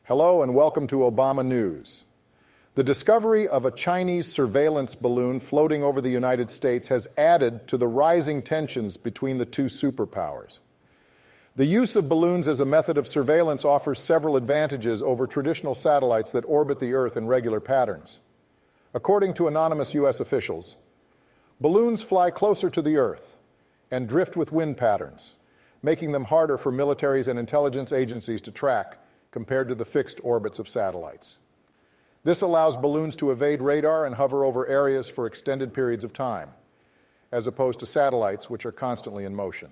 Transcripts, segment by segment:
Hello and welcome to Obama News. The discovery of a Chinese surveillance balloon floating over the United States has added to the rising tensions between the two superpowers. The use of balloons as a method of surveillance offers several advantages over traditional satellites that orbit the Earth in regular patterns. According to anonymous U.S. officials, balloons fly closer to the Earth and drift with wind patterns, making them harder for militaries and intelligence agencies to track compared to the fixed orbits of satellites. This allows balloons to evade radar and hover over areas for extended periods of time, as opposed to satellites, which are constantly in motion.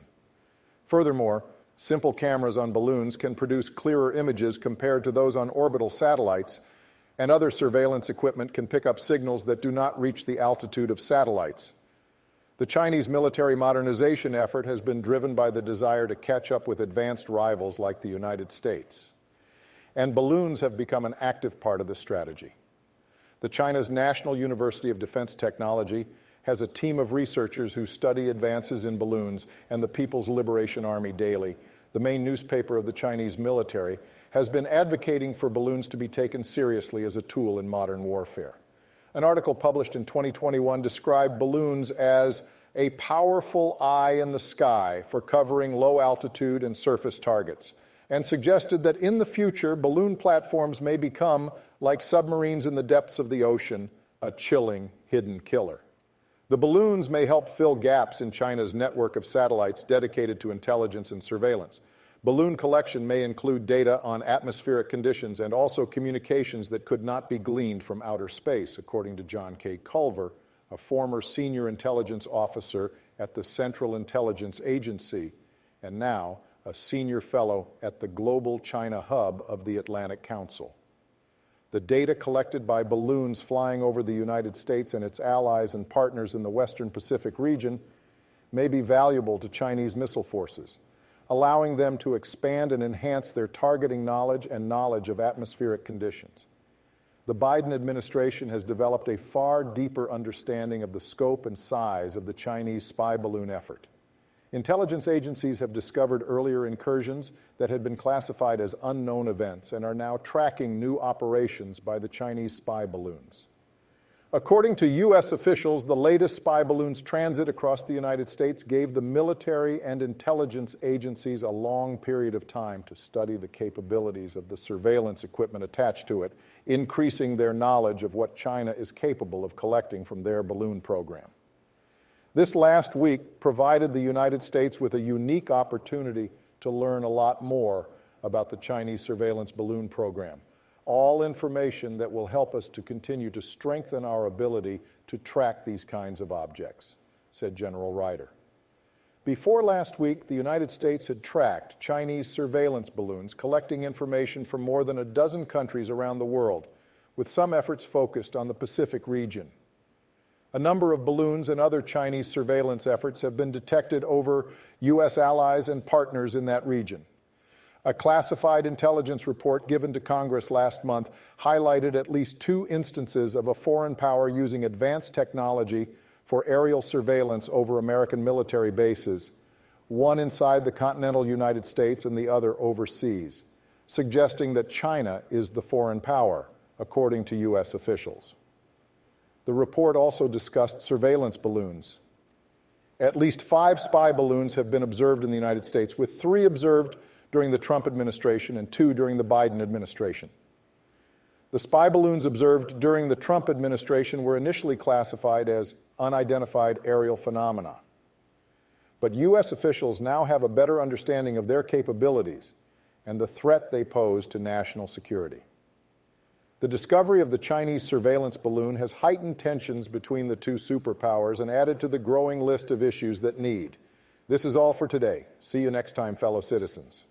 Furthermore, simple cameras on balloons can produce clearer images compared to those on orbital satellites, and other surveillance equipment can pick up signals that do not reach the altitude of satellites. The Chinese military modernization effort has been driven by the desire to catch up with advanced rivals like the United States. And balloons have become an active part of this strategy. China's National University of Defense Technology has a team of researchers who study advances in balloons, and the People's Liberation Army Daily, the main newspaper of the Chinese military, has been advocating for balloons to be taken seriously as a tool in modern warfare. An article published in 2021 described balloons as a powerful eye in the sky for covering low altitude and surface targets, and suggested that in the future, balloon platforms may become, like submarines in the depths of the ocean, a chilling hidden killer. The balloons may help fill gaps in China's network of satellites dedicated to intelligence and surveillance. Balloon collection may include data on atmospheric conditions and also communications that could not be gleaned from outer space, according to John K. Culver, a former senior intelligence officer at the Central Intelligence Agency, and now a senior fellow at the Global China Hub of the Atlantic Council. The data collected by balloons flying over the United States and its allies and partners in the Western Pacific region may be valuable to Chinese missile forces, allowing them to expand and enhance their targeting knowledge and knowledge of atmospheric conditions. The Biden administration has developed a far deeper understanding of the scope and size of the Chinese spy balloon effort. Intelligence agencies have discovered earlier incursions that had been classified as unknown events and are now tracking new operations by the Chinese spy balloons. According to U.S. officials, the latest spy balloon's transit across the United States gave the military and intelligence agencies a long period of time to study the capabilities of the surveillance equipment attached to it, increasing their knowledge of what China is capable of collecting from their balloon program. This last week provided the United States with a unique opportunity to learn a lot more about the Chinese surveillance balloon program, all information that will help us to continue to strengthen our ability to track these kinds of objects, said General Ryder. Before last week, the United States had tracked Chinese surveillance balloons collecting information from more than a dozen countries around the world, with some efforts focused on the Pacific region. A number of balloons and other Chinese surveillance efforts have been detected over U.S. allies and partners in that region. A classified intelligence report given to Congress last month highlighted at least 2 instances of a foreign power using advanced technology for aerial surveillance over American military bases, one inside the continental United States and the other overseas, suggesting that China is the foreign power, according to U.S. officials. The report also discussed surveillance balloons. At least 5 spy balloons have been observed in the United States, with 3 observed during the Trump administration and 2 during the Biden administration. The spy balloons observed during the Trump administration were initially classified as unidentified aerial phenomena. But U.S. officials now have a better understanding of their capabilities and the threat they pose to national security. The discovery of the Chinese surveillance balloon has heightened tensions between the two superpowers and added to the growing list of issues that need. This is all for today. See you next time, fellow citizens.